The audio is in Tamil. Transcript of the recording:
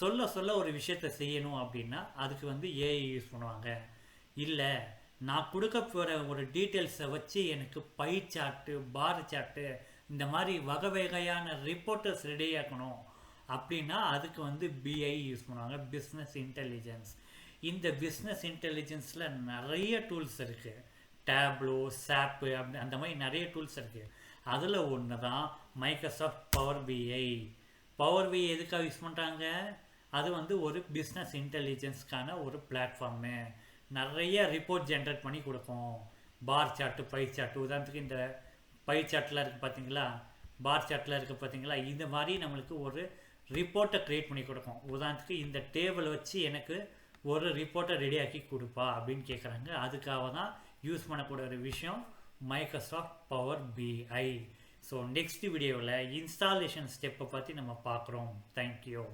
சொல்ல சொல்ல ஒரு விஷயத்தை செய்யணும் அப்படின்னா அதுக்கு வந்து ஏஐ யூஸ் பண்ணுவாங்க. இல்லை, நான் கொடுக்க போகிற ஒரு டீட்டெயில்ஸை வச்சு எனக்கு பை சார்ட்டு, பார் சார்ட்டு, இந்த மாதிரி வகை வகையான ரிப்போர்ட்டர்ஸ் ரெடி ஆக்கணும் அப்படின்னா அதுக்கு வந்து பிஐ யூஸ் பண்ணுவாங்க, பிஸ்னஸ் இன்டெலிஜென்ஸ். இந்த பிஸ்னஸ் இன்டெலிஜென்ஸில் நிறைய டூல்ஸ் இருக்குது. டேப்லோ, சாப்பு, அப்படி அந்த மாதிரி நிறைய டூல்ஸ் இருக்குது. அதில் ஒன்று தான் மைக்ரோசாஃப்ட் பவர் பிஐ. பவர் பிஐ எதுக்காக யூஸ் பண்ணுறாங்க? அது வந்து ஒரு பிஸ்னஸ் இன்டெலிஜென்ஸ்க்கான ஒரு பிளாட்ஃபார்மு. நிறைய ரிப்போர்ட் ஜென்ரேட் பண்ணி கொடுக்கும். பார் சார்ட்டு, பை சார்ட்டு. உதாரணத்துக்கு இந்த பை சார்ட்டில் இருக்குது பார்த்தீங்களா, பார் சார்ட்டில் இருக்குது பார்த்தீங்களா, இந்த மாதிரி நம்மளுக்கு ஒரு ரிப்போர்ட்டை க்ரியேட் பண்ணி கொடுக்கும். உதாரணத்துக்கு இந்த டேபிள் வச்சு எனக்கு ஒரு ரிப்போர்ட்டை ரெடியாக்கி கொடுப்பா அப்படின்னு கேட்குறாங்க. அதுக்காக தான் யூஸ் பண்ணக்கூடிய ஒரு விஷயம் மைக்ரோசாஃப்ட் பவர் பிஐ. ஸோ நெக்ஸ்ட் வீடியோவில் இன்ஸ்டாலேஷன் ஸ்டெப்பை பற்றி நம்ம பார்க்குறோம். தேங்க்யூ.